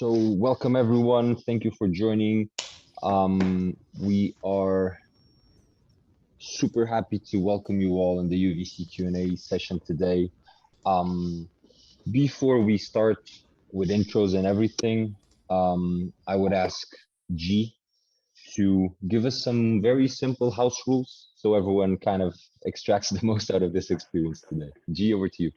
So welcome everyone. Thank you for joining. We are super happy to welcome you all in the UVC Q&A session today. Before we start with intros and everything, I would ask G to give us some very simple house rules so everyone kind of extracts the most out of this experience today. G, over to you.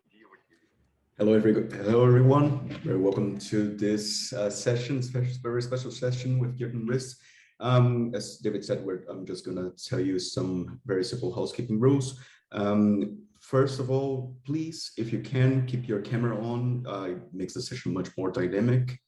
Hello everyone. Very welcome to this session, very special session with Kjartan Rist. As David said, I'm just going to tell you some very simple housekeeping rules. First of all, please, if you can, keep your camera on. It makes the session much more dynamic.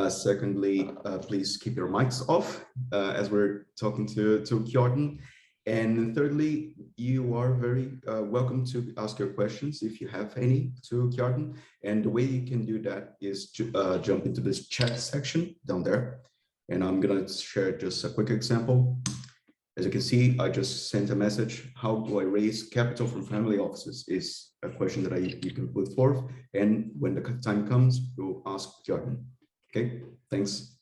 Secondly, please keep your mics off as we're talking to Kjartan. And thirdly, you are very welcome to ask your questions if you have any to Kjartan. And the way you can do that is to jump into this chat section down there. And I'm going to share just a quick example. As you can see, I just sent a message. How do I raise capital from family offices is a question that you can put forth. And when the time comes, we'll ask Kjartan. Okay, thanks.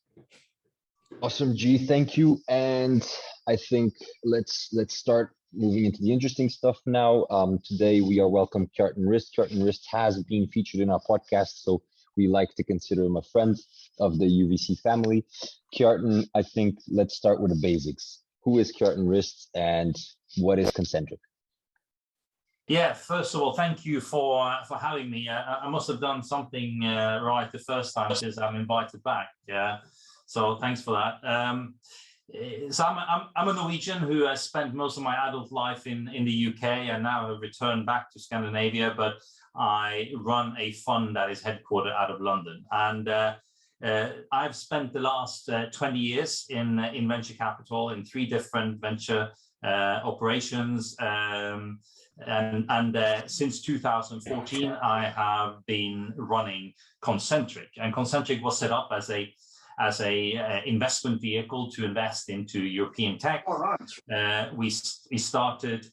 Awesome, G, thank you. And I think let's start moving into the interesting stuff now. Today we are welcome Kjartan Rist. Kjartan Rist has been featured in our podcast, so we like to consider him a friend of the UVC family. Kjartan, I think let's start with the basics. Who is Kjartan Rist and what is Concentric? Yeah, first of all, thank you for having me. I must have done something right the first time since I'm invited back. Yeah. So thanks for that. So I'm a Norwegian who has spent most of my adult life in the UK and now have returned back to Scandinavia, but I run a fund that is headquartered out of London. And I've spent the last 20 years in venture capital in 3 different venture operations. And since 2014, I have been running Concentric. And Concentric was set up as a investment vehicle to invest into European tech. All right. We started.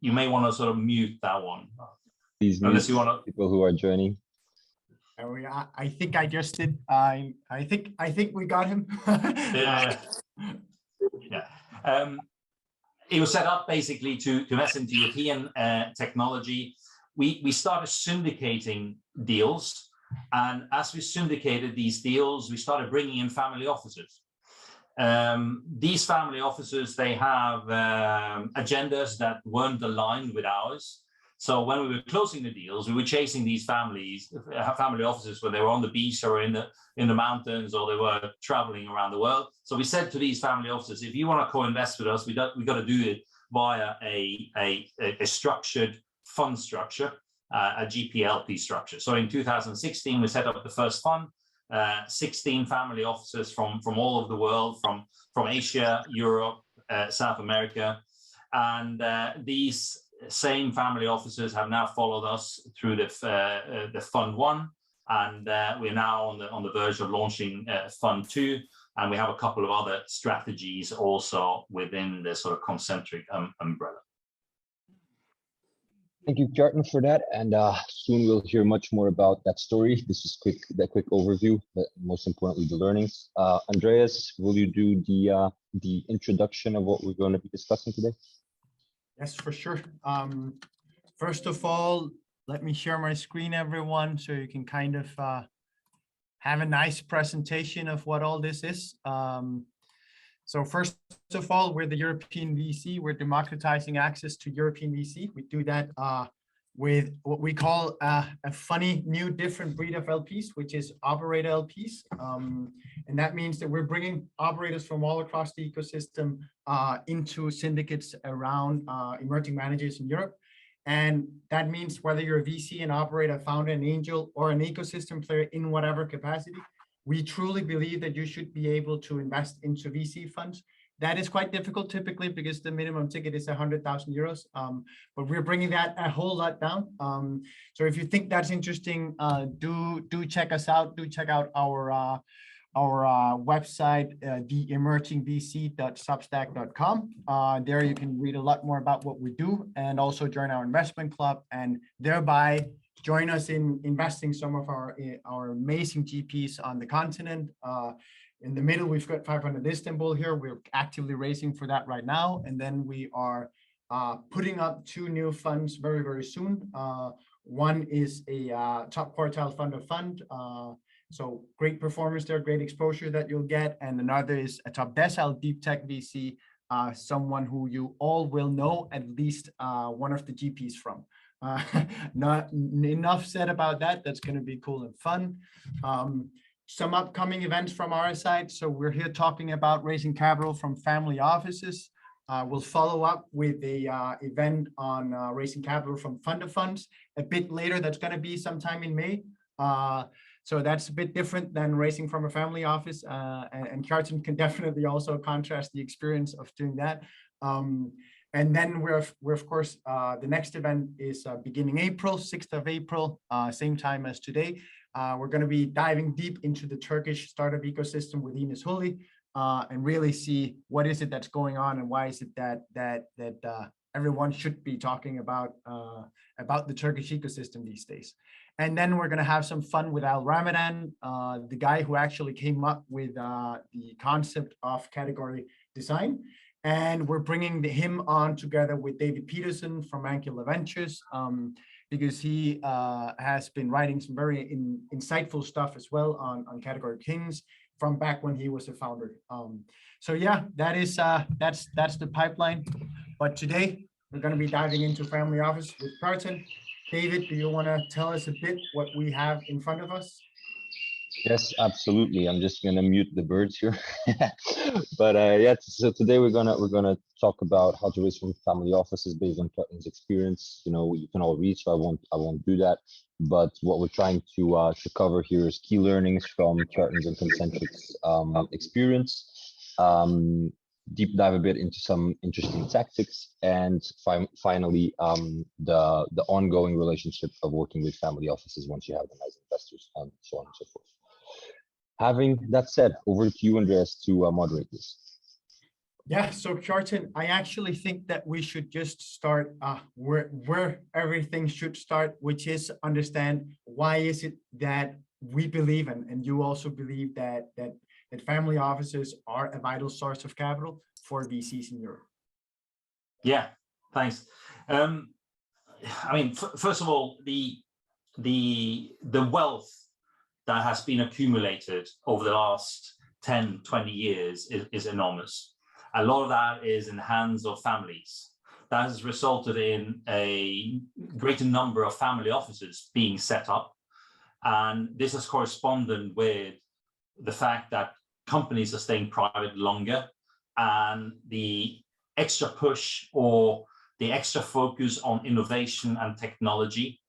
You may want to sort of mute that one. These unless you want to. People who are joining. I think I just did. I think we got him. Yeah. It was set up basically to invest into European technology. We started syndicating deals. And as we syndicated these deals, we started bringing in family offices. These family offices, they have agendas that weren't aligned with ours. So when we were closing the deals, we were chasing these family offices when they were on the beach or in the mountains, or they were traveling around the world. So we said to these family offices, if you want to co-invest with us, we got to do it via a structured fund structure. A GPLP structure. So in 2016, we set up the first fund, 16 family offices from all over the world, from Asia, Europe, South America. And these same family offices have now followed us through the Fund 1. And we're now on the verge of launching Fund 2. And we have a couple of other strategies also within the sort of Concentric umbrella. Thank you, Kjartan, for that. And soon we'll hear much more about that story. This is the quick overview, but most importantly, the learnings. Andreas, will you do the introduction of what we're going to be discussing today? Yes, for sure. First of all, let me share my screen, everyone, so you can kind of have a nice presentation of what all this is. So first of all, we're the European VC. We're democratizing access to European VC. We do that with what we call a funny, new, different breed of LPs, which is operator LPs. And that means that we're bringing operators from all across the ecosystem into syndicates around emerging managers in Europe. And that means whether you're a VC, an operator, founder, an angel, or an ecosystem player in whatever capacity, we truly believe that you should be able to invest into VC funds. That is quite difficult typically because the minimum ticket is 100,000 euros. But we're bringing that a whole lot down. So if you think that's interesting, do check us out. Do check out our our website, theemergingvc.substack.com. There you can read a lot more about what we do and also join our investment club and thereby join us in investing some of our amazing GPs on the continent. In the middle, we've got 500 Istanbul here. We're actively raising for that right now. And then we are putting up 2 new funds very, very soon. One is a top quartile fund of fund. So great performance there, great exposure that you'll get. And another is a top decile deep tech VC, someone who you all will know at least one of the GPs from. Not enough said about that. That's going to be cool and fun. Some upcoming events from our side. So we're here talking about raising capital from family offices. We'll follow up with a event on raising capital from fund of funds a bit later. That's going to be sometime in May. So that's a bit different than raising from a family office. And Kjartan can definitely also contrast the experience of doing that. And then we're of course, the next event is beginning April, 6th of April, same time as today. We're going to be diving deep into the Turkish startup ecosystem with Ines Hulli and really see what is it that's going on and why is it that everyone should be talking about the Turkish ecosystem these days. And then we're going to have some fun with Al Ramadan, the guy who actually came up with the concept of category design. And we're bringing him on together with David Peterson from Angular Ventures, because he has been writing some very insightful stuff as well on Category Kings from back when he was a founder. So yeah, that's the pipeline. But today we're going to be diving into family office with Kjartan. David, do you want to tell us a bit what we have in front of us? Yes, absolutely. I'm just gonna mute the birds here. But yeah, so today we're gonna talk about how to raise from family offices based on Kjartan's experience. You know, you can all read, so I won't do that. But what we're trying to cover here is key learnings from Kjartan's and Concentric's experience. Deep dive a bit into some interesting tactics, and finally the ongoing relationship of working with family offices once you have them as investors, and so on and so forth. Having that said, over to you, Andreas, to moderate this. Yeah, so Kjartan, I actually think that we should just start where everything should start, which is understand why is it that we believe, and you also believe that family offices are a vital source of capital for VCs in Europe. Yeah, thanks. I mean, first of all, the wealth that has been accumulated over the last 10, 20 years is enormous. A lot of that is in the hands of families. That has resulted in a greater number of family offices being set up. And this has corresponded with the fact that companies are staying private longer, and the extra push or the extra focus on innovation and technology,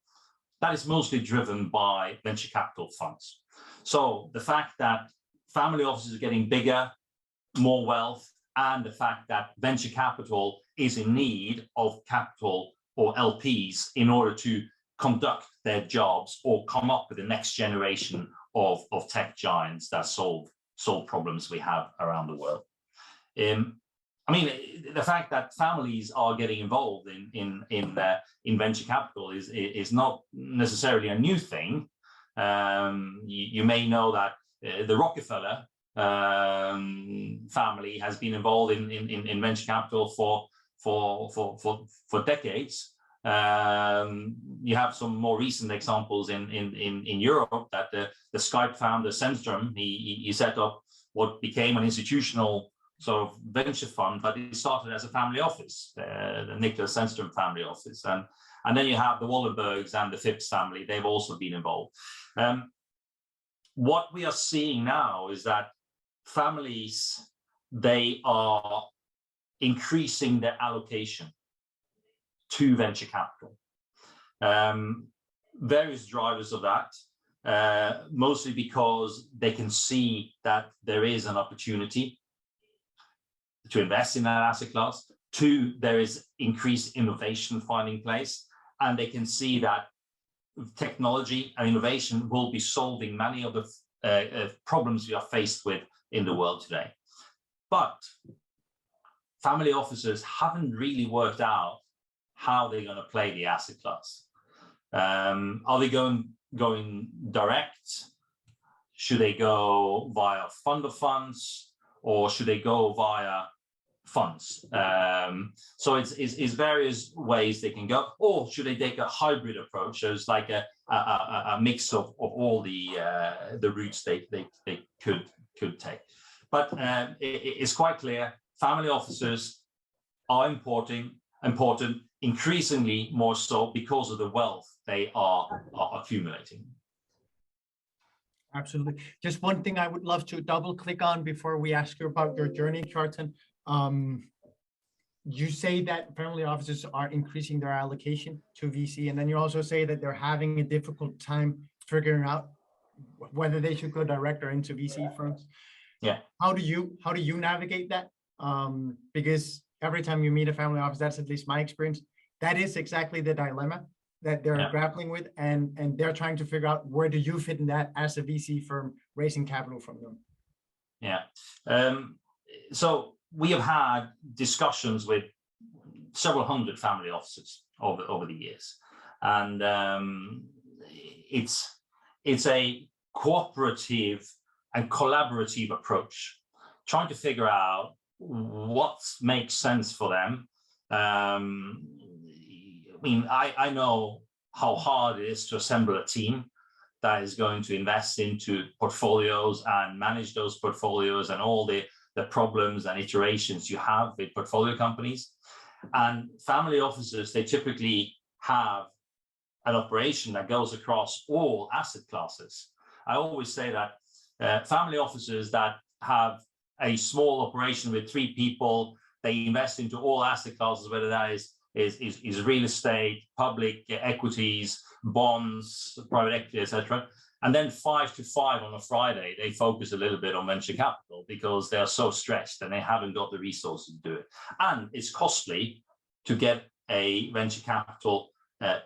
that is mostly driven by venture capital funds. So the fact that family offices are getting bigger, more wealth, and the fact that venture capital is in need of capital or LPs in order to conduct their jobs or come up with the next generation of tech giants that solve problems we have around the world. I mean, the fact that families are getting involved in venture capital is not necessarily a new thing. You may know that the Rockefeller family has been involved in venture capital for decades. You have some more recent examples in Europe that the Skype founder Sennström, he set up what became an institutional sort of venture fund, but it started as a family office, the Nicholas Sennström family office. And then you have the Wallenbergs and the Phipps family, they've also been involved. What we are seeing now is that families, they are increasing their allocation to venture capital. Various drivers of that, mostly because they can see that there is an opportunity to invest in that asset class. Two, there is increased innovation finding place, and they can see that technology and innovation will be solving many of the problems we are faced with in the world today. But family offices haven't really worked out how they're going to play the asset class. Are they going direct? Should they go via fund of funds, or should they go via funds? So it's various ways they can go, or should they take a hybrid approach? So it's like a mix of all the routes they could take. But it's quite clear family offices are important, increasingly more so because of the wealth they are accumulating. Absolutely. Just one thing I would love to double click on before we ask you about your journey, Kjartan. You say that family offices are increasing their allocation to VC, and then you also say that they're having a difficult time figuring out whether they should go direct or into VC firms. Yeah. How do you navigate that? Because every time you meet a family office, that's at least my experience, that is exactly the dilemma that they're grappling with, and they're trying to figure out where do you fit in that as a VC firm raising capital from them. Yeah. So we have had discussions with several hundred family offices over the years, and it's a cooperative and collaborative approach, trying to figure out what makes sense for them. I mean, I know how hard it is to assemble a team that is going to invest into portfolios and manage those portfolios and all the problems and iterations you have with portfolio companies. And family offices, they typically have an operation that goes across all asset classes. I always say that family offices that have a small operation with 3 people, they invest into all asset classes, whether that is real estate, public equities, bonds, private equity, etc. And then 5 to 5 on a Friday, they focus a little bit on venture capital because they are so stretched and they haven't got the resources to do it. And it's costly to get a venture capital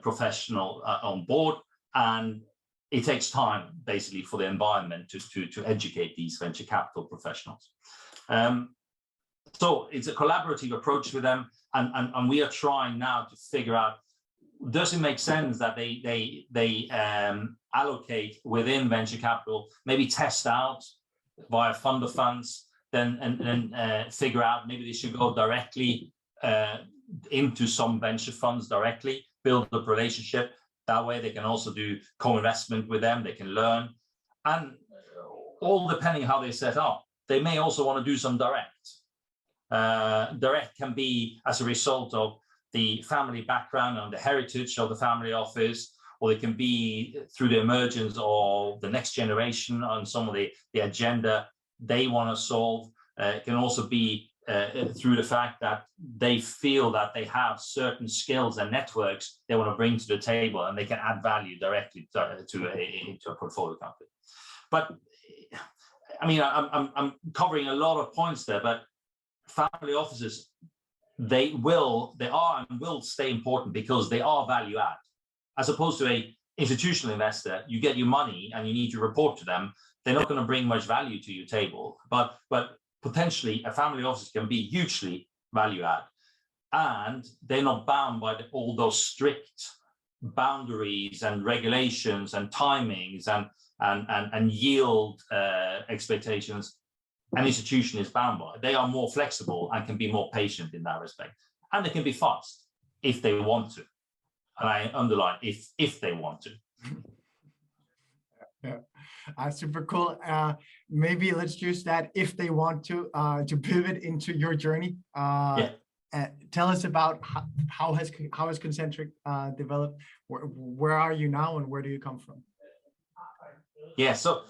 professional on board, and it takes time basically for the environment to educate these venture capital professionals. So it's a collaborative approach with them, and we are trying now to figure out, does it make sense that they allocate within venture capital, maybe test out via fund of funds, then figure out maybe they should go directly into some venture funds directly, build up a relationship. That way they can also do co-investment with them, they can learn. And all depending how they set up, they may also want to do some direct. Direct can be as a result of the family background and the heritage of the family office, or it can be through the emergence of the next generation on some of the agenda they want to solve. It can also be through the fact that they feel that they have certain skills and networks they want to bring to the table, and they can add value directly into a portfolio company. But I mean, I'm covering a lot of points there, but family offices, they are and will stay important because they are value add. As opposed to a institutional investor, you get your money and you need to report to them. They're not going to bring much value to your table, but potentially a family office can be hugely value add, and they're not bound by all those strict boundaries and regulations and timings and yield expectations an institution is bound by. They are more flexible and can be more patient in that respect, and they can be fast if they want to, and I underline if they want to. Yeah, super cool. Maybe let's use that if they want to pivot into your journey. Tell us about how has Concentric developed. Where are you now, and where do you come from? Yeah, so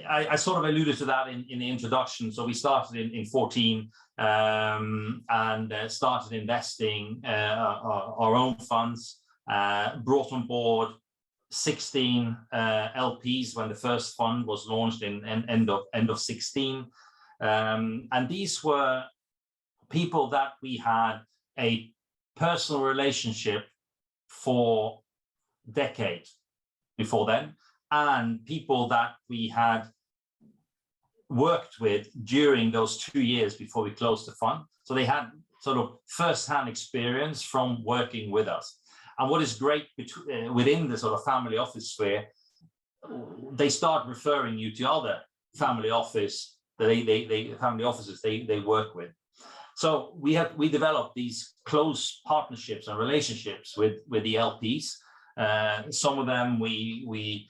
I sort of alluded to that in the introduction. So we started in 2014 and started investing our own funds, brought on board 16 LPs when the first fund was launched in end of 2016. And these were people that we had a personal relationship for decades before then. and people that we had worked with during those 2 years before we closed the fund. So they had sort of first-hand experience from working with us. And what is great within the sort of family office sphere, they start referring you to other family offices they work with. So we developed these close partnerships and relationships with the LPs. Some of them we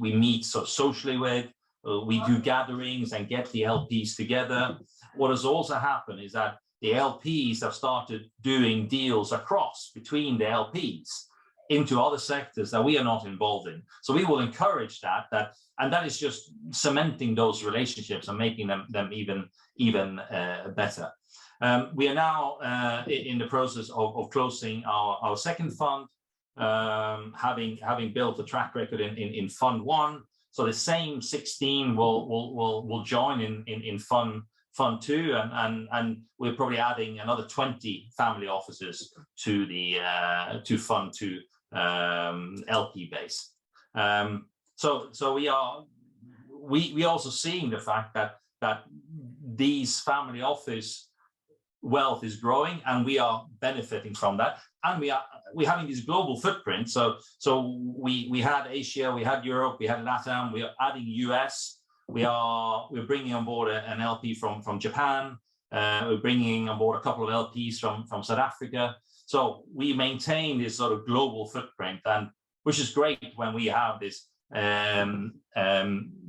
meet sort of socially with. We do gatherings and get the LPs together. What has also happened is that the LPs have started doing deals across between the LPs into other sectors that we are not involved in. So we will encourage that, and that is just cementing those relationships and making them even better. We are now in the process of closing our second fund, having built a track record in Fund 1. So the same 16 will join in Fund 2, and we're probably adding another 20 family offices to the Fund 2 LP base. So we also seeing the fact that these family office wealth is growing, and we are benefiting from that, and we're having this global footprint. So we had Asia, we had Europe, we had LATAM, we are adding US. We're bringing on board an LP from Japan. We're bringing on board a couple of LPs from South Africa. So we maintain this sort of global footprint, and which is great when we have this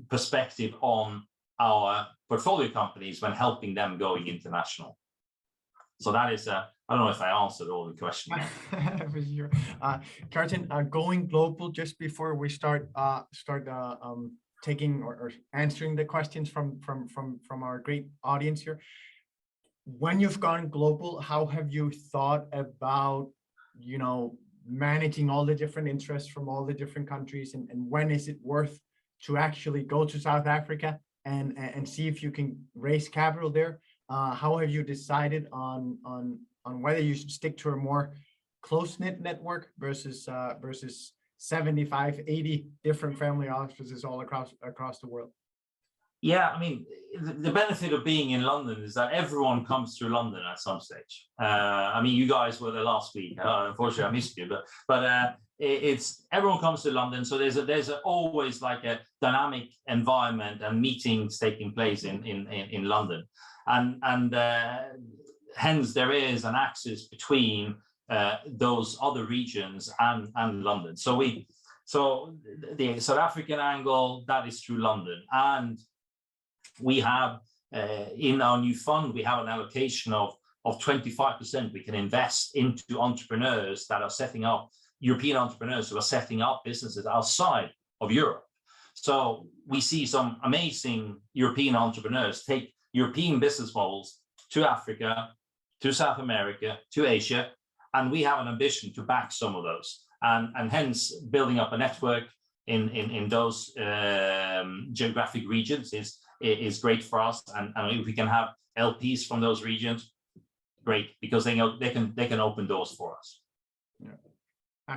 perspective on our portfolio companies when helping them going international. So that is I don't know if I answered all the questions. For sure. Kjartan, going global, just before we start taking or answering the questions from our great audience here. When you've gone global, how have you thought about, managing all the different interests from all the different countries, and when is it worth to actually go to South Africa and see if you can raise capital there? How have you decided on whether you should stick to a more close-knit network versus 75, 80 different family offices all across the world? Yeah, I mean, the benefit of being in London is that everyone comes through London at some stage. I mean, you guys were there last week. Unfortunately, I missed you, but it's everyone comes to London, so there's always like a dynamic environment and meetings taking place in London, and hence there is an axis between those other regions and London. So the South African angle, that is through London, and we have in our new fund, we have an allocation of 25% we can invest into entrepreneurs that are setting up, European entrepreneurs who are setting up businesses outside of Europe. So we see some amazing European entrepreneurs take European business models to Africa, to South America, to Asia, and we have an ambition to back some of those, and hence building up a network in those geographic regions is great for us, and if we can have LPs from those regions, great, because they know they can open doors for us. Yeah,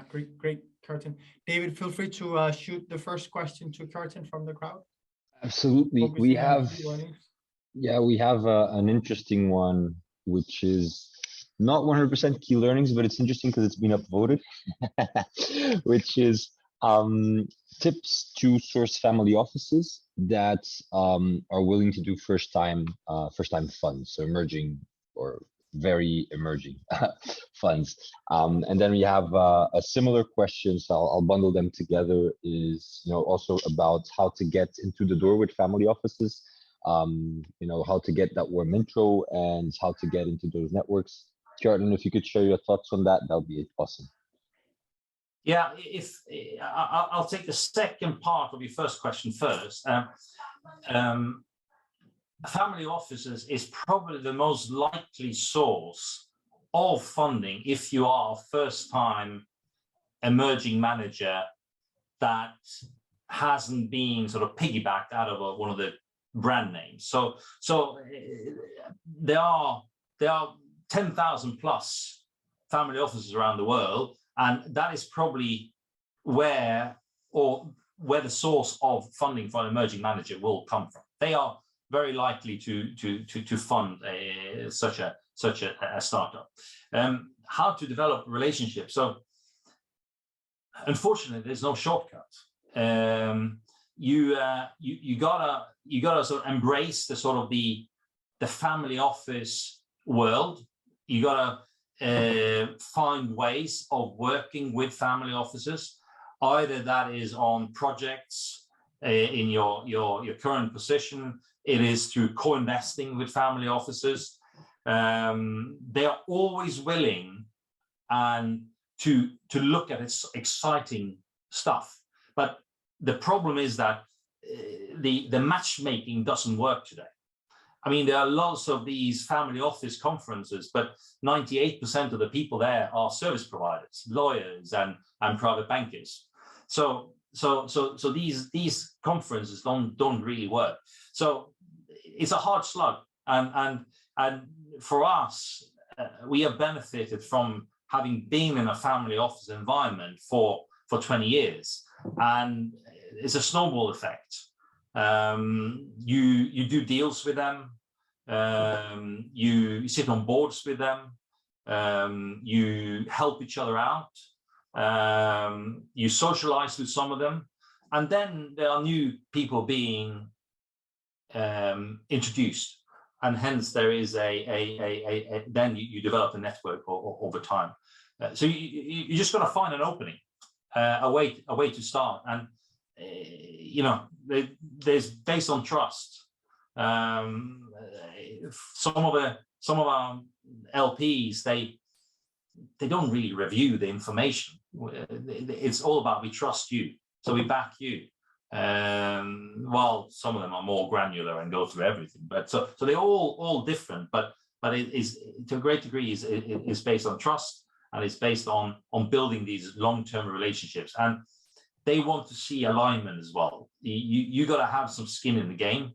great, Kjartan. David, feel free to shoot the first question to Kjartan from the crowd. Absolutely, we have an interesting one, which is not 100% key learnings, but it's interesting because it's been upvoted, which is tips to source family offices that are willing to do first time funds, so emerging or very emerging funds. And then we have a similar question, so I'll bundle them together, is also about how to get into the door with family offices, how to get that warm intro and how to get into those networks. Kjartan, if you could share your thoughts on that, that would be awesome. Yeah, I'll take the second part of your first question first. Family offices is probably the most likely source of funding if you are a first-time emerging manager that hasn't been sort of piggybacked out of one of the brand names. So there are 10,000 plus family offices around the world, and that is probably where, or where the source of funding for an emerging manager will come from. They are very likely to fund such a startup. How to develop relationships? So, unfortunately, there's no shortcut. You gotta sort of embrace the sort of the family office world. You gotta find ways of working with family offices. Either that is on projects in your current position. It is through co-investing with family offices. They are always willing and to look at exciting stuff, but the problem is that the matchmaking doesn't work today. I mean, there are lots of these family office conferences, but 98% of the people there are service providers, lawyers, and private bankers. So these conferences don't really work. So it's a hard slug, and for us, we have benefited from having been in a family office environment for 20 years, and it's a snowball effect. You do deals with them, you sit on boards with them, you help each other out, you socialize with some of them, and then there are new people being introduced, and hence there is then you develop a network over time. So you just got to find an opening, a way to start, and you know, there's based on trust. Some of our LPs, they don't really review the information. It's all about, we trust you, so we back you. While some of them are more granular and go through everything, but so they're all different, but it is, to a great degree, is based on trust, and it's based on building these long-term relationships, and they want to see alignment as well. You got to have some skin in the game.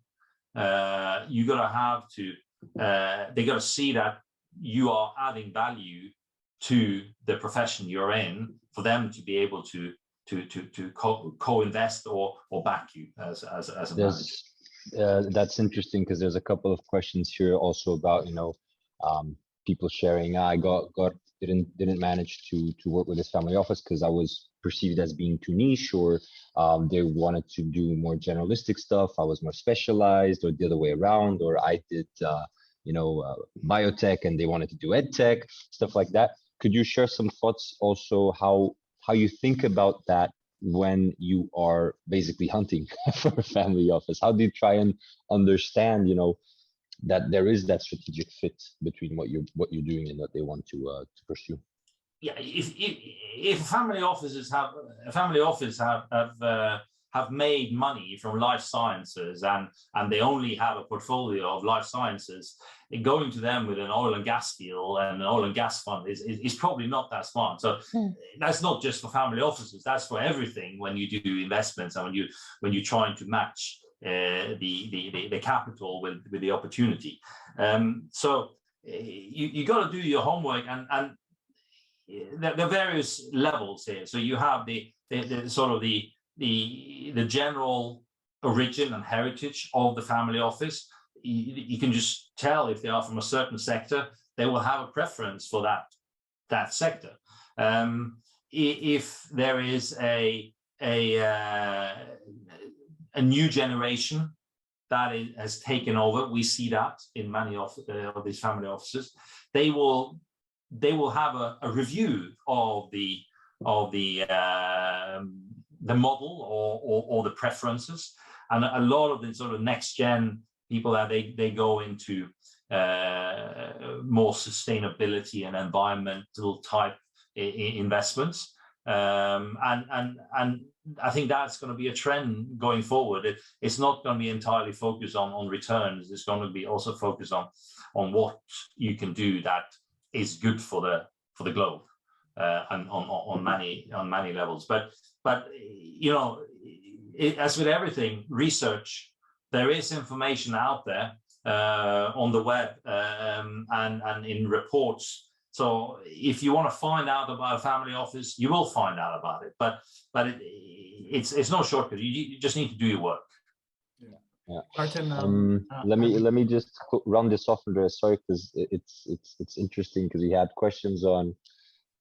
You got to have to. They got to see that you are adding value to the profession you're in, for them to be able to co-invest or back you as a manager. That's interesting, because there's a couple of questions here also about, you know, people sharing, I didn't manage to work with this family office because I was perceived as being too niche, or they wanted to do more generalistic stuff, I was more specialized, or the other way around, or I did biotech and they wanted to do ed tech, stuff like that. Could you share some thoughts also how you think about that when you are basically hunting for a family office? How do you try and understand, you know, that there is that strategic fit between what you're doing and what they want to pursue? Yeah, if family offices have made money from life sciences, and they only have a portfolio of life sciences, going to them with an oil and gas deal and an oil and gas fund is probably not that smart. So that's not just for family offices, that's for everything. When you do investments and when you're trying to match the capital with the opportunity, so you got to do your homework, and there are various levels here. So you have the sort of the general origin and heritage of the family office. You can just tell if they are from a certain sector, they will have a preference for that sector. If there is a new generation that has taken over, we see that in many of these family offices, they will have a review of the model or the preferences, and a lot of the sort of next gen people that they go into more sustainability and environmental type investments, and I think that's going to be a trend going forward. It's not going to be entirely focused on returns. It's going to be also focused on what you can do that is good for the globe, and on many levels. But you know, as with everything, research, there is information out there on the web, and in reports So if you want to find out about a family office, you will find out about it. But it's no shortcut. You just need to do your work. Yeah. Kjartan, let me just run this off, Andreas. Sorry, because it's interesting because we had questions on,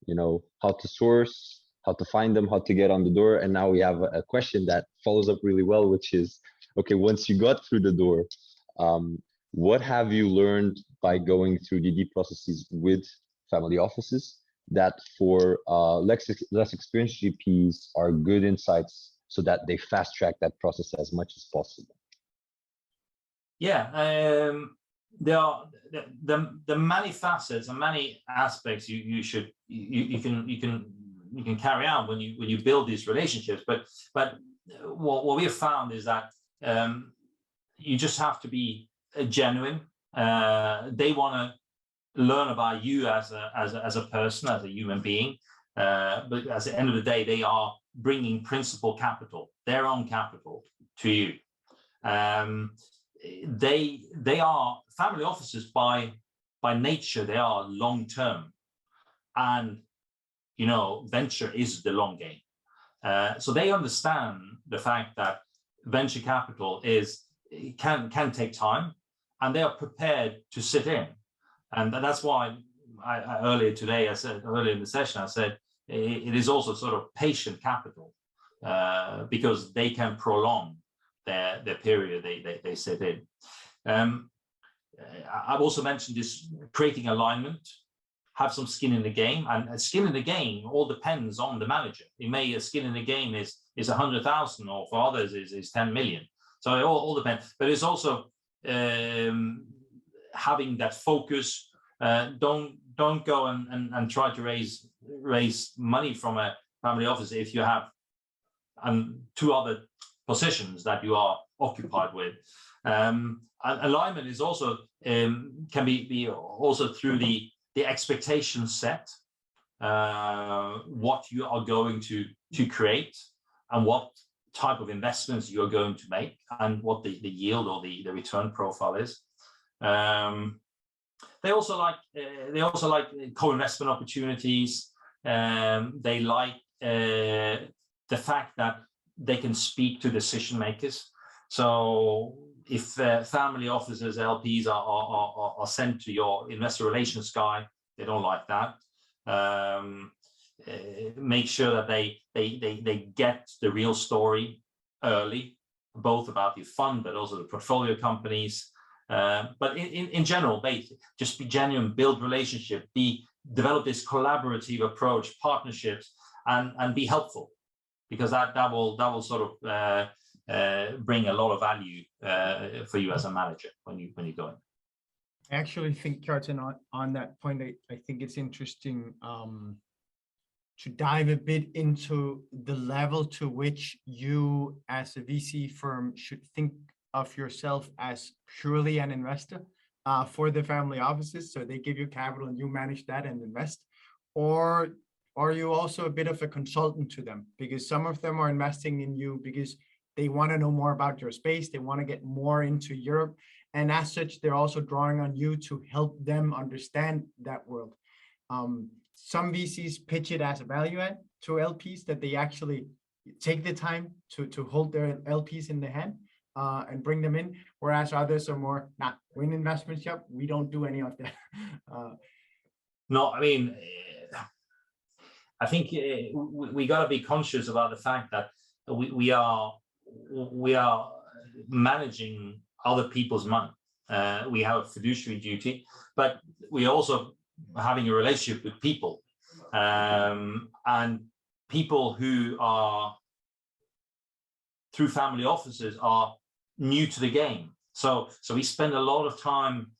you know, how to source, how to find them, how to get on the door, and now we have a question that follows up really well, which is, okay, once you got through the door, what have you learned by going through DD processes with family offices that for less experienced GPs are good insights so that they fast track that process as much as possible? Yeah, there are the many facets and many aspects you can carry out when you build these relationships. But what we have found is that you just have to be genuine. They want to learn about you as a person, as a human being. But at the end of the day, they are bringing principal capital, their own capital, to you. They are family offices by nature. They are long term, and you know, venture is the long game. So they understand the fact that venture capital can take time, and they are prepared to sit in. And that's why earlier today, I said, earlier in the session, I said it is also sort of patient capital, because they can prolong their period they sit in. I've also mentioned this, creating alignment, have some skin in the game, and skin in the game all depends on the manager. It may a skin in the game is 100,000, or for others is 10 million. So it all depends. But it's also having that focus. Don't go and try to raise money from a family office if you have two other positions that you are occupied with. And alignment is also can be also through the expectation set, what you are going to create, and what type of investments you are going to make, and what the yield or the return profile is. They also like co-investment opportunities. They like the fact that they can speak to decision makers. So if family offices, LPs are sent to your investor relations guy, they don't like that. Make sure that they get the real story early, both about the fund but also the portfolio companies. But in general, just be genuine, build relationship, develop this collaborative approach, partnerships, and be helpful, because that will sort of bring a lot of value for you as a manager when you go in. I actually think, Kjartan, on that point, I think it's interesting to dive a bit into the level to which you as a VC firm should think of yourself as purely an investor for the family offices. So they give you capital and you manage that and invest. Or are you also a bit of a consultant to them? Because some of them are investing in you because they want to know more about your space. They want to get more into Europe. And as such, they're also drawing on you to help them understand that world. Some VCs pitch it as a value add to LPs, that they actually take the time to hold their LPs in the hand and bring them in, whereas others are more, we're an investment shop, we don't do any of that. No, I mean, I think we got to be conscious about the fact that we are managing other people's money. We have a fiduciary duty, but we also having a relationship with people, and people who are through family offices are new to the game. So we spend a lot of time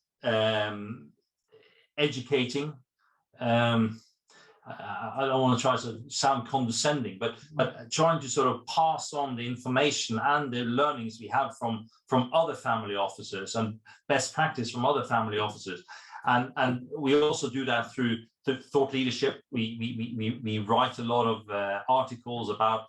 educating. I don't want to try to sound condescending, but trying to sort of pass on the information and the learnings we have from other family offices and best practice from other family offices. And we also do that through thought leadership. We write a lot of articles about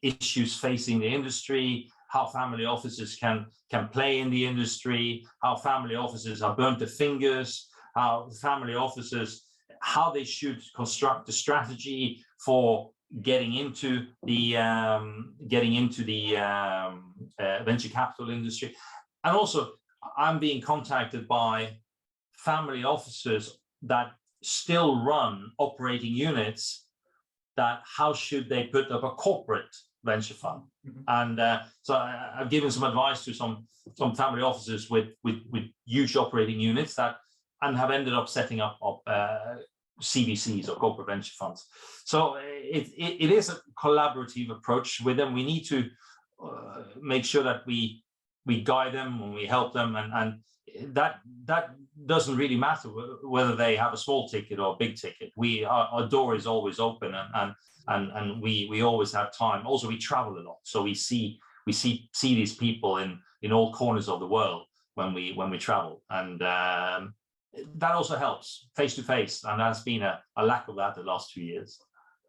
issues facing the industry, how family offices can play in the industry, how family offices are burnt to fingers, how family offices how they should construct the strategy for getting into the venture capital industry. And also, I'm being contacted by family offices that still run operating units, that how should they put up a corporate venture fund. And so I've given some advice to some family offices with huge operating units that and have ended up setting up CVCs or corporate venture funds. So it is a collaborative approach with them. We need to make sure that we guide them and we help them, and that doesn't really matter whether they have a small ticket or a big ticket. Our door is always open, and we always have time. Also, we travel a lot, so we see these people in all corners of the world when we travel, and that also helps face to face, and there's been a lack of that the last 2 years.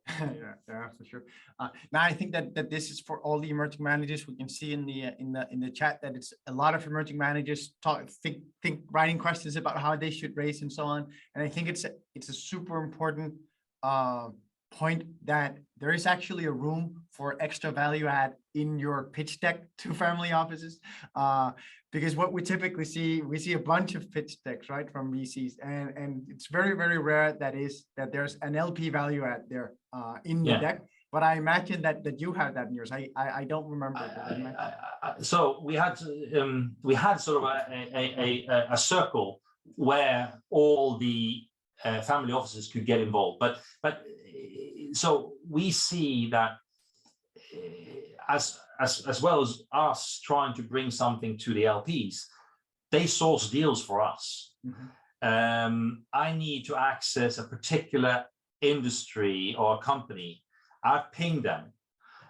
Yeah, for sure. Now I think that this is for all the emerging managers. We can see in the chat that it's a lot of emerging managers think writing questions about how they should raise and so on. And I think it's a super important point that there is actually a room for extra value add in your pitch deck to family offices, because what we typically see, we see a bunch of pitch decks, right, from VCs, and it's very, very rare that there's an LP value add there in the deck. But I imagine that you have that in yours. I don't remember. So we had sort of a circle where all the family offices could get involved, but so we see that as well as us trying to bring something to the LPs, they source deals for us. I need to access a particular industry or company. I ping them.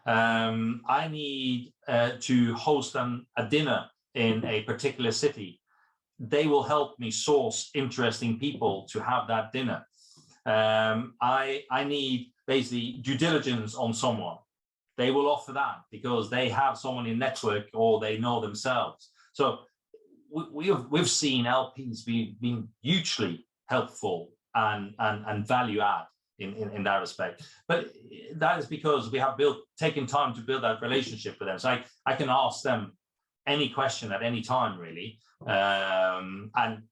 I need to host them a dinner in a particular city. They will help me source interesting people to have that dinner. I need basically due diligence on someone. They will offer that because they have someone in network or they know themselves. So we've seen LPs being hugely helpful and value add in that respect. But that is because we have taken time to build that relationship with them. So I can ask them any question at any time, really, and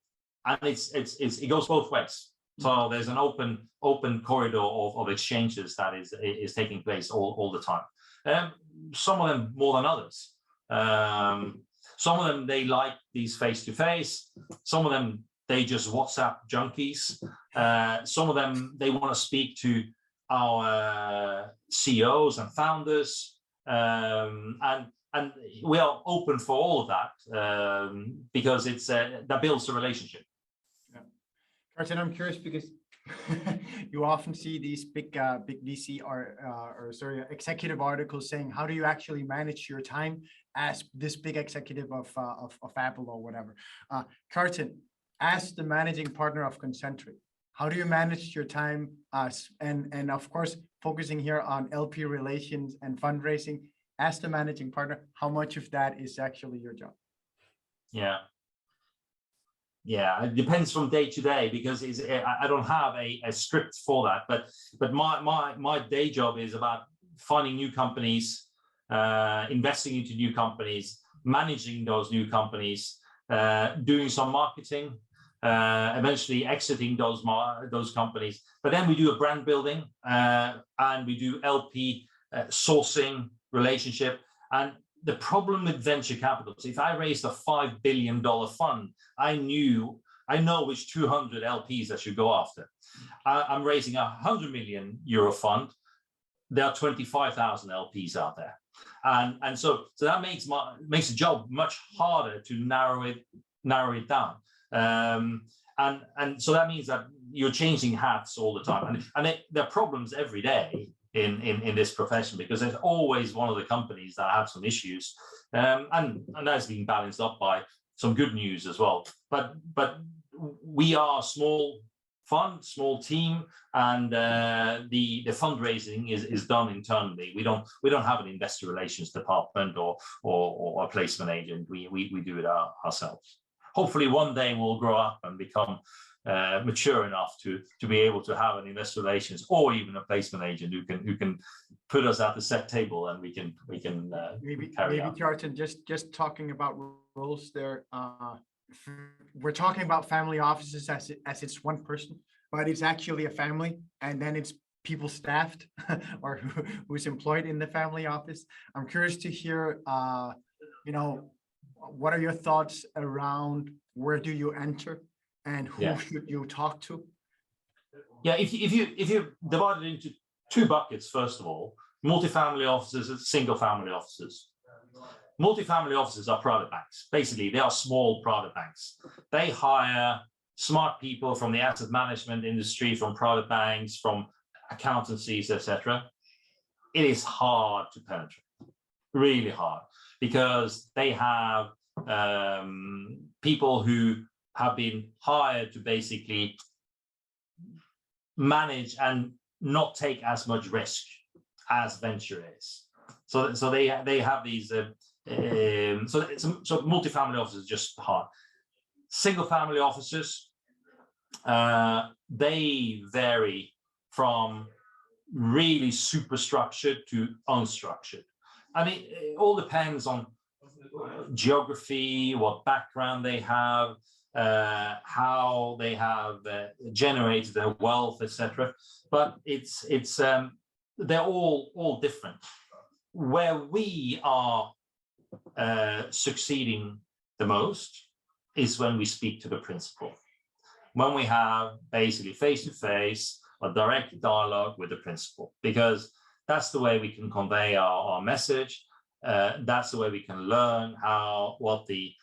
it goes both ways. So there's an open corridor of exchanges that is taking place all the time. Some of them more than others. Some of them, they like these face-to-face. Some of them, they just WhatsApp junkies. Some of them, they want to speak to our CEOs and founders. And we are open for all of that because it's that builds a relationship. Kjartan, I'm curious because you often see these big VC or executive articles saying, how do you actually manage your time as this big executive of Apple or whatever? Kjartan, as the managing partner of Concentric, how do you manage your time and of course, focusing here on LP relations and fundraising as the managing partner, how much of that is actually your job? Yeah, it depends from day to day because I don't have a script for that. But my day job is about finding new companies, investing into new companies, managing those new companies, doing some marketing, eventually exiting those companies. But then we do a brand building and we do LP sourcing relationship. And the problem with venture capital is if I raised a $5 billion fund, I know which 200 LPs I should go after. I'm raising a €100 million fund. There are 25,000 LPs out there. And so that makes the job much harder to narrow it down. And so that means that you're changing hats all the time. And there are problems every day in this profession because there's always one of the companies that have some issues. And that's being balanced up by some good news as well. But we are a small fund, small team, and the fundraising is done internally. We don't have an investor relations department or a placement agent. We do it ourselves. Hopefully one day we'll grow up and become mature enough to be able to have an investor relations or even a placement agent who can put us at the set table, and we can carry on. Kjartan, just talking about roles there. We're talking about family offices as it's one person, but it's actually a family, and then it's people staffed or who's employed in the family office. I'm curious to hear, what are your thoughts around where do you enter and who should you talk to? Yeah, if you divide it into two buckets, first of all, multifamily offices and single family offices. Multifamily offices are private banks. Basically, they are small private banks. They hire smart people from the asset management industry, from private banks, from accountancies, etc. It is hard to penetrate, really hard, because they have people who have been hired to basically manage and not take as much risk as venture is. So they have these. So multifamily offices is just hard. Single family offices, they vary from really super structured to unstructured. I mean, it all depends on geography, what background they have, how they have generated their wealth, etc. But they're all different. Where we are succeeding the most is when we speak to the principal, when we have basically face-to-face or direct dialogue with the principal, because that's the way we can convey our message. That's the way we can learn what the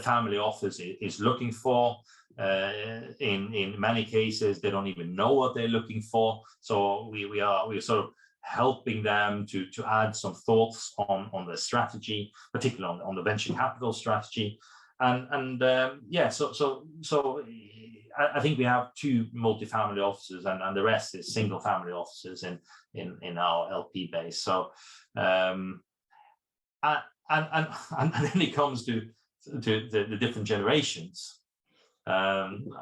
family office is looking for. In many cases, they don't even know what they're looking for. So we're sort of helping them to add some thoughts on the strategy, particularly on the venture capital strategy. So I think we have two multifamily offices, and the rest is single family offices in our LP base. So and then it comes to the different generations. In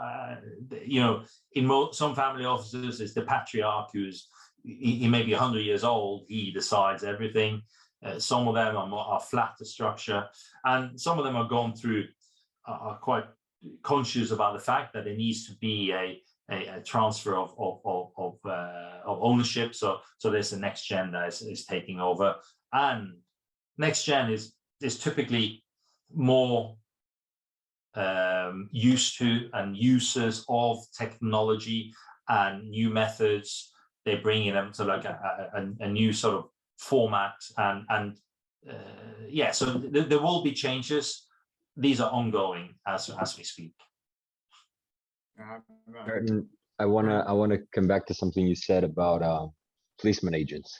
some family offices, it's the patriarch he may be 100 years old. He decides everything. Some of them are flatter structure, and some of them are quite conscious about the fact that there needs to be a transfer of ownership. So there's the next gen that is taking over, and next gen is typically more used to and users of technology and new methods. They're bringing them to like a new sort of format, so there will be changes. These are ongoing as we speak. I wanna come back to something you said about placement agents.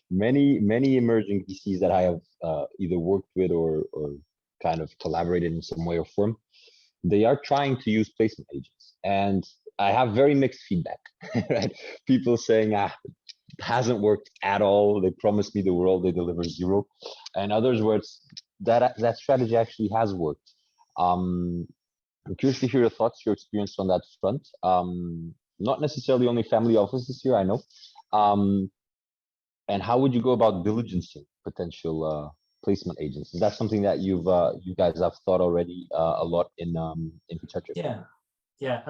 Many emerging VCs that I have either worked with or kind of collaborated in some way or form, they are trying to use placement agents, and I have very mixed feedback. Right? People saying, it hasn't worked at all. They promised me the world, they deliver zero. And others where that strategy actually has worked. I'm curious to hear your thoughts, your experience on that front. Not necessarily only family offices here, I know. And how would you go about diligencing potential placement agents? Is that something that you guys have thought already a lot in Kjartan? Yeah.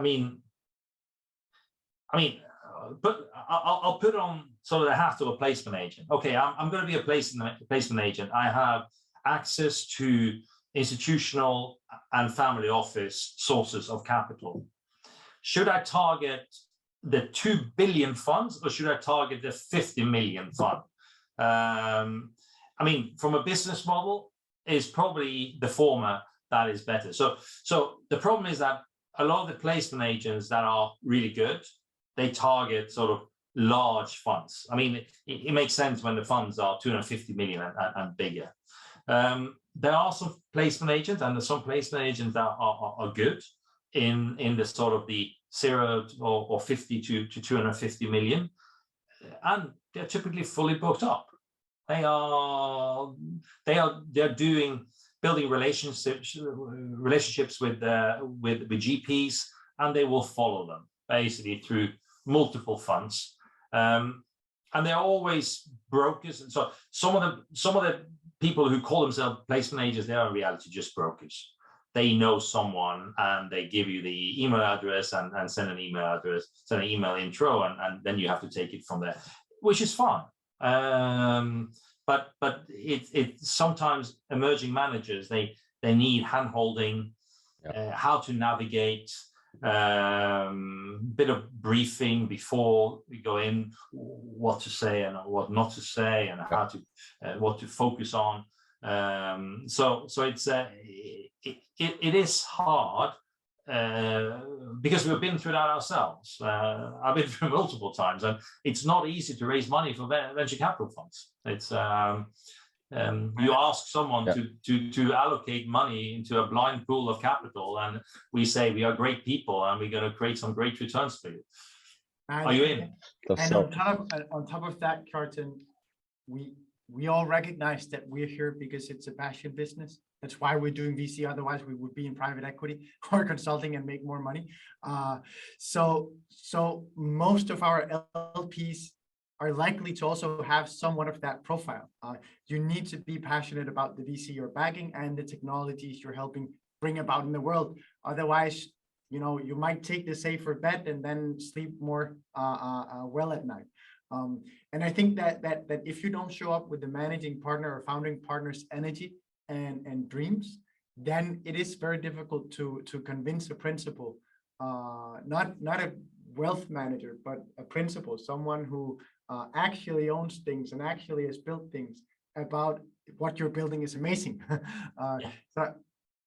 But I'll put on sort of the hat of a placement agent. Okay, I'm going to be a placement agent. I have access to institutional and family office sources of capital. Should I target the 2 billion funds, or should I target the 50 million fund? From a business model, is probably the former that is better. So the problem is that a lot of the placement agents that are really good, they target sort of large funds. It makes sense when the funds are 250 million and bigger. There are some placement agents, and there's some placement agents that are good in the sort of the 0 or 50 to 250 million, and they're typically fully booked up. They're doing building relationships with GPs, and they will follow them basically through multiple funds. And they're always brokers. And so some of the people who call themselves placement agents, they are in reality just brokers. They know someone and they give you the email address and send an email address, send an email intro, and then you have to take it from there, which is fine. But it sometimes emerging managers, they need hand-holding, how to navigate, bit of briefing before we go in, what to say and what not to say, and how to what to focus on. So it's it is hard because we've been through that ourselves. I've been through multiple times, and it's not easy to raise money for venture capital funds. It's you ask someone to allocate money into a blind pool of capital, and we say we are great people and we're going to create some great returns for you. Are you in? And on top of that, Kjartan, we all recognize that we're here because it's a passion business. That's why we're doing VC. Otherwise, we would be in private equity or consulting and make more money. So most of our LPs are likely to also have somewhat of that profile. You need to be passionate about the VC you're backing and the technologies you're helping bring about in the world. Otherwise, you might take the safer bet and then sleep more well at night. And I think that if you don't show up with the managing partner or founding partner's energy and dreams, then it is very difficult to convince a principal, not a wealth manager, but a principal, someone who actually owns things and actually has built things, about what you're building is amazing. So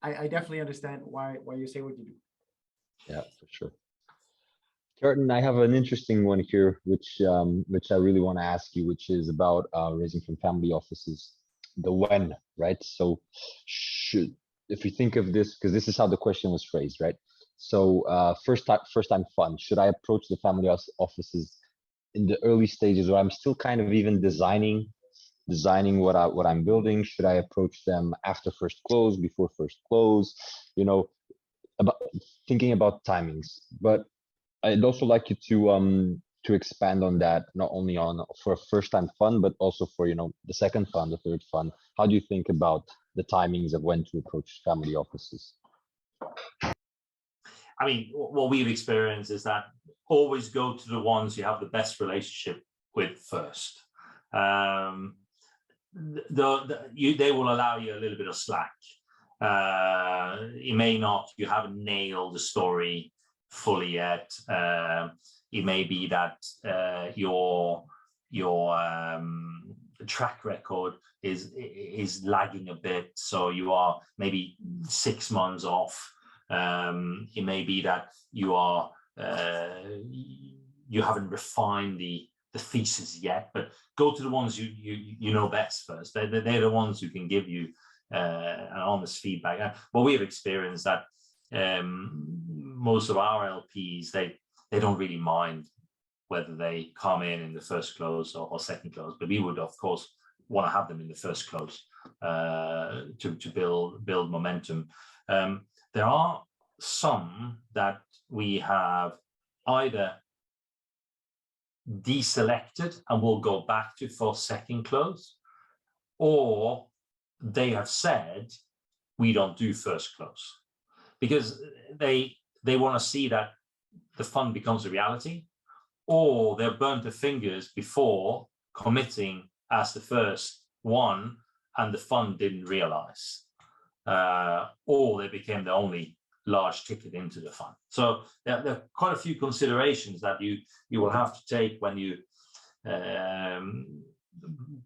I definitely understand why you say what you do. Yeah, for sure. Kjartan, I have an interesting one here, which I really want to ask you, which is about raising from family offices. The when, right? So if we think of this, because this is how the question was phrased, right? So first time fund, should I approach the family offices in the early stages where I'm still kind of even designing what I'm building? Should I approach them after first close, before first close? About thinking about timings. But I'd also like you to expand on that, not only for a first-time fund, but also for the second fund, the third fund. How do you think about the timings of when to approach family offices? I mean, what we've experienced is that always go to the ones you have the best relationship with first. They will allow you a little bit of slack. You haven't nailed the story fully yet. It may be that your track record is lagging a bit, so you are maybe 6 months off. It may be that you haven't refined the thesis yet, but go to the ones you know best first. They're the ones who can give you an honest feedback. And what we have experienced that most of our LPs, they don't really mind whether they come in the first close or second close, but we would of course want to have them in the first close to build momentum. There are some that we have either deselected and will go back to for second close, or they have said we don't do first close because they want to see that the fund becomes a reality, or they've burnt their fingers before committing as the first one and the fund didn't realize, or they became the only large ticket into the fund. So there are quite a few considerations that you will have to take when you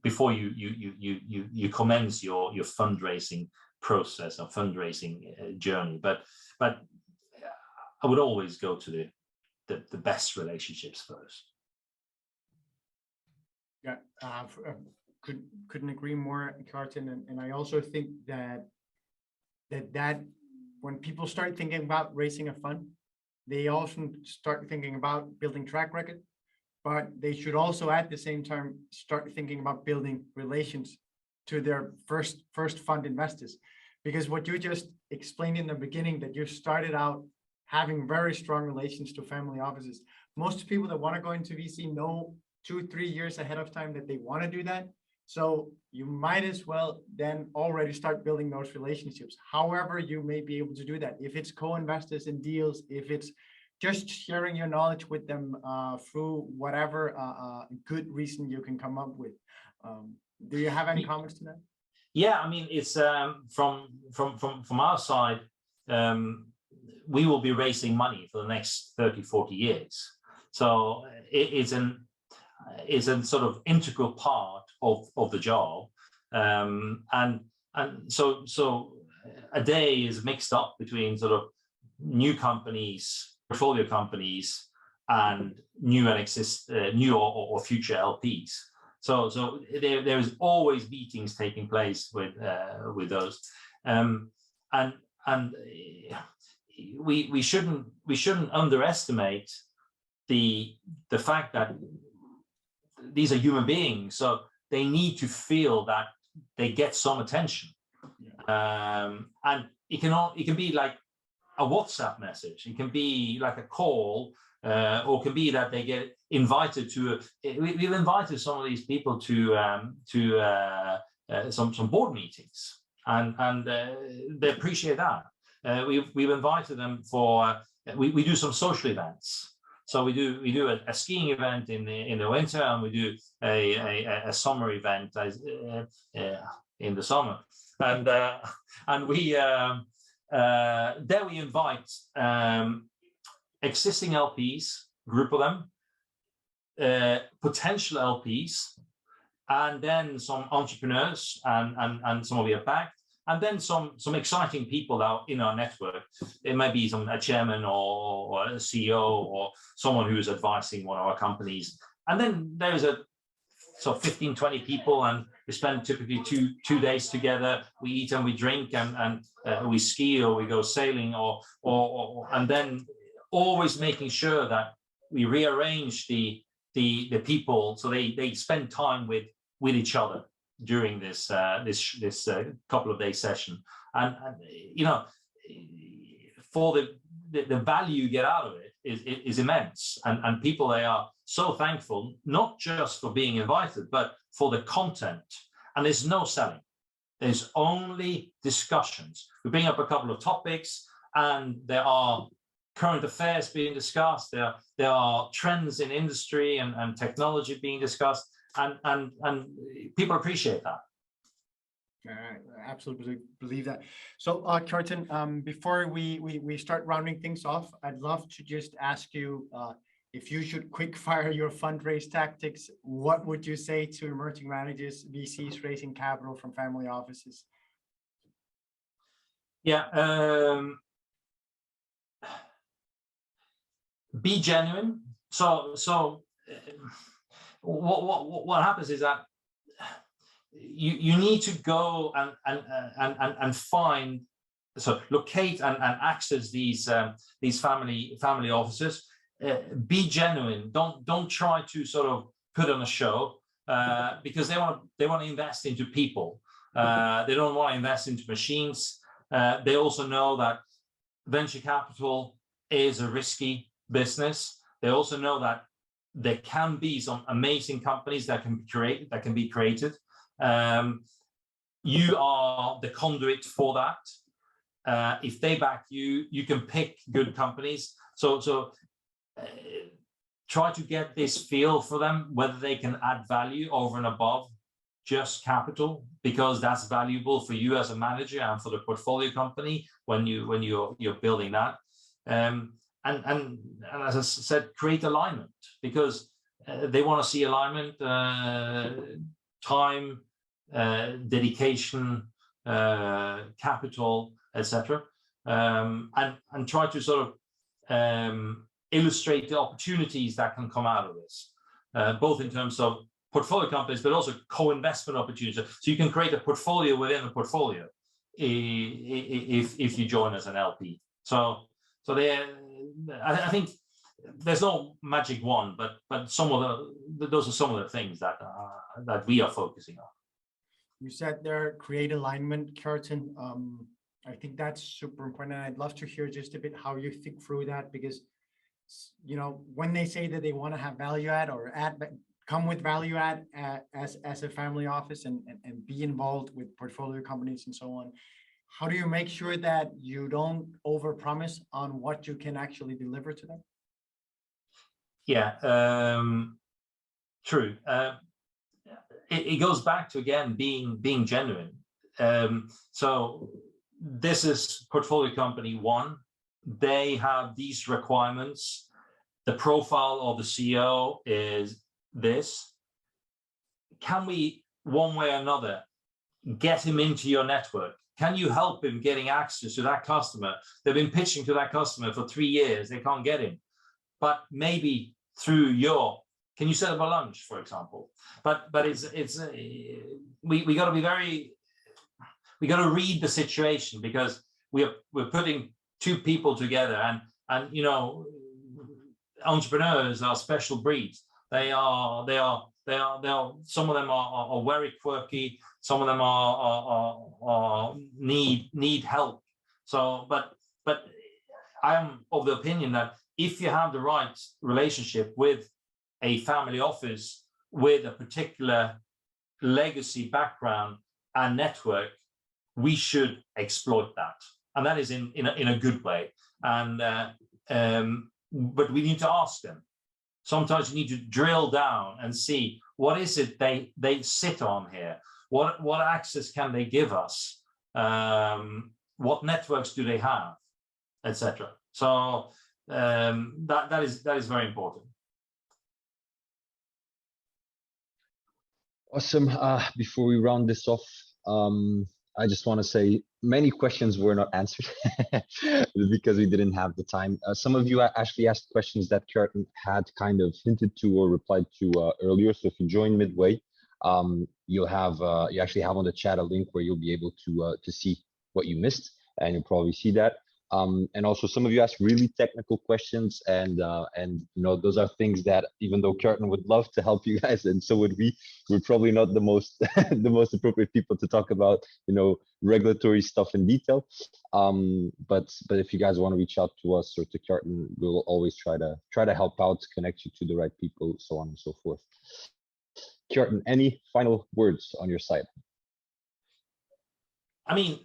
before you commence your fundraising process or fundraising journey. But I would always go to the best relationships first. Yeah, couldn't agree more, Kjartan. And I also think that when people start thinking about raising a fund, they often start thinking about building track record, but they should also at the same time start thinking about building relations to their first fund investors, because what you just explained in the beginning, that you started out having very strong relations to family offices. Most people that want to go into VC know 2-3 years ahead of time that they want to do that. So you might as well then already start building those relationships. However, you may be able to do that. If it's co-investors in deals, if it's just sharing your knowledge with them through whatever good reason you can come up with. Do you have any comments to that? Yeah, I mean, it's from our side, we will be raising money for the next 30-40 years. So it's a sort of integral part of the job, and so a day is mixed up between sort of new companies, portfolio companies, and new or future LPs. So there is always meetings taking place with those, and we shouldn't underestimate the fact that these are human beings, so they need to feel that they get some attention. And it can be like a WhatsApp message, it can be like a call, or it can be that they get invited to we've invited some of these people to some board meetings, and they appreciate that. We've invited them for we do some social events. So we do a skiing event in the winter, and we do a summer event in the summer, and we there we invite existing LPs, group of them, potential LPs, and then some entrepreneurs and some of you are backed, and then some exciting people out in our network. It might be a chairman or a CEO or someone who is advising one of our companies. And then there's 15-20 people, and we spend typically two days together. We eat and we drink, and we ski or we go sailing, or and then always making sure that we rearrange the people so they spend time with each other during this couple of day session, and you know, for the value you get out of it is immense, and people, they are so thankful, not just for being invited, but for the content. And there's no selling, there's only discussions. We bring up a couple of topics, and there are current affairs being discussed, there are trends in industry and technology being discussed, and people appreciate that. I absolutely believe that. So Kjartan, before we start rounding things off, I'd love to just ask you, if you should quick fire your fundraise tactics, what would you say to emerging managers, VCs raising capital from family offices? Yeah, be genuine. So what happens is that you need to go and find, so locate and access these family offices. Be genuine. Don't try to sort of put on a show, because they want to invest into people. They don't want to invest into machines. They also know that venture capital is a risky business. They also know that there can be some amazing companies that can be created. You are the conduit for that. If they back you, you can pick good companies. So try to get this feel for them, whether they can add value over and above just capital, because that's valuable for you as a manager and for the portfolio company when you're building that. And as I said, create alignment, because they want to see alignment, time, dedication, capital, etc. And try to sort of illustrate the opportunities that can come out of this, both in terms of portfolio companies, but also co-investment opportunities. So you can create a portfolio within a portfolio if you join as an LP. So I think there's no magic wand, but those are some of the things that we are focusing on. You said there, create alignment, Kjartan. I think that's super important. I'd love to hear just a bit how you think through that, because, you know, when they say that they want to have value add or come with value add as a family office and be involved with portfolio companies and so on, how do you make sure that you don't overpromise on what you can actually deliver to them? Yeah, true. It goes back to, again, being genuine. So this is portfolio company one. They have these requirements. The profile of the CEO is this. Can we, one way or another, get him into your network? Can you help him getting access to that customer? They've been pitching to that customer for 3 years. They can't get him. But maybe through can you set up a lunch, for example? But we got to be very, we got to read the situation, because we're putting two people together, and you know, entrepreneurs are special breeds. They are some of them are very quirky. Some of them need help. So, but I am of the opinion that if you have the right relationship with a family office with a particular legacy background and network, we should exploit that, and that is in a good way. And but we need to ask them. Sometimes you need to drill down and see what is it they sit on here. What access can they give us? What networks do they have, etc. So that is very important. Awesome. Before we round this off, I just want to say many questions were not answered because we didn't have the time. Some of you actually asked questions that Kjartan had kind of hinted to or replied to earlier. So if you join midway, you'll have you actually have on the chat a link where you'll be able to see what you missed, and you'll probably see that. And also some of you asked really technical questions, and you know, those are things that, even though Kjartan would love to help you guys, and so would we're probably not the most the most appropriate people to talk about, you know, regulatory stuff in detail. But if you guys want to reach out to us or to Kjartan, we'll always try to help out, connect you to the right people, so on and so forth. Kjartan, any final words on your side? I mean,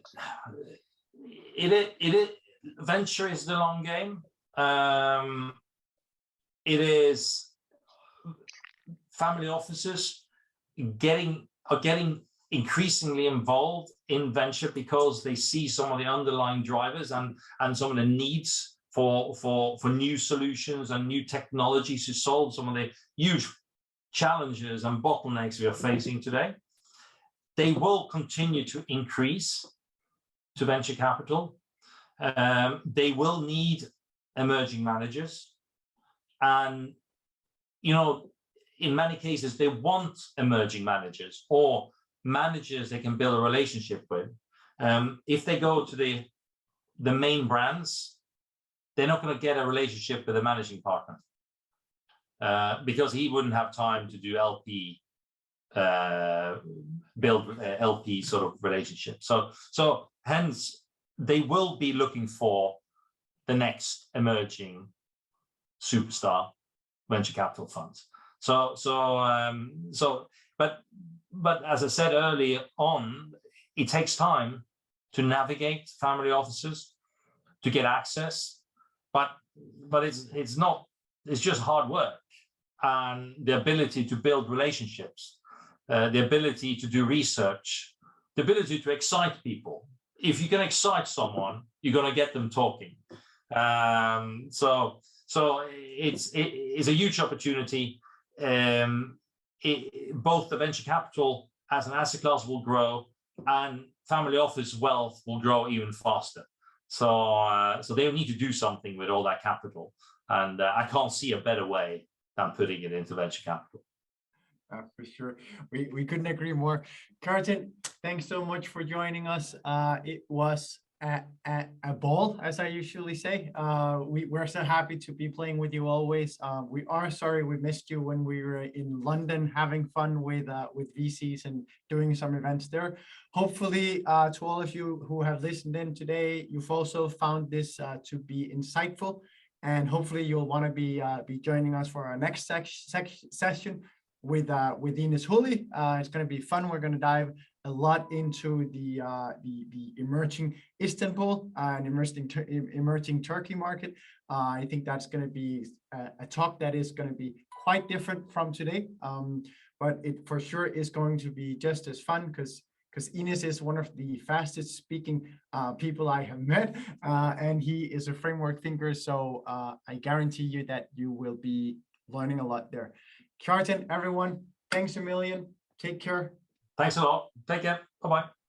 it venture is the long game. It is family offices are getting increasingly involved in venture because they see some of the underlying drivers and some of the needs for new solutions and new technologies to solve some of the huge challenges and bottlenecks we are facing today. They will continue to increase to venture capital. They will need emerging managers, and you know, in many cases they want emerging managers or managers they can build a relationship with. If they go to the main brands, they're not going to get a relationship with a managing partner because he wouldn't have time to do LP build LP sort of relationship. So hence they will be looking for the next emerging superstar venture capital funds. But as I said earlier on, it takes time to navigate family offices, to get access, but it's just hard work and the ability to build relationships, the ability to do research, the ability to excite people. If you can excite someone, you're going to get them talking. So it's a huge opportunity. Both the venture capital as an asset class will grow, and family office wealth will grow even faster. So they need to do something with all that capital, and I can't see a better way than putting it into venture capital. For sure, we couldn't agree more. Kjartan, thanks so much for joining us. It was a ball, as I usually say. We're so happy to be playing with you always. We are sorry we missed you when we were in London having fun with VCs and doing some events there. Hopefully, to all of you who have listened in today, you've also found this to be insightful, and hopefully you'll want to be joining us for our next session with Ines Hulli. It's going to be fun. We're going to dive a lot into the emerging Istanbul and emerging Turkey market. I think that's going to be a talk that is going to be quite different from today, but it for sure is going to be just as fun because Ines is one of the fastest speaking people I have met, and he is a framework thinker. So I guarantee you that you will be learning a lot there. Kjartan, everyone, thanks a million. Take care. Thanks a lot. Take care. Bye-bye.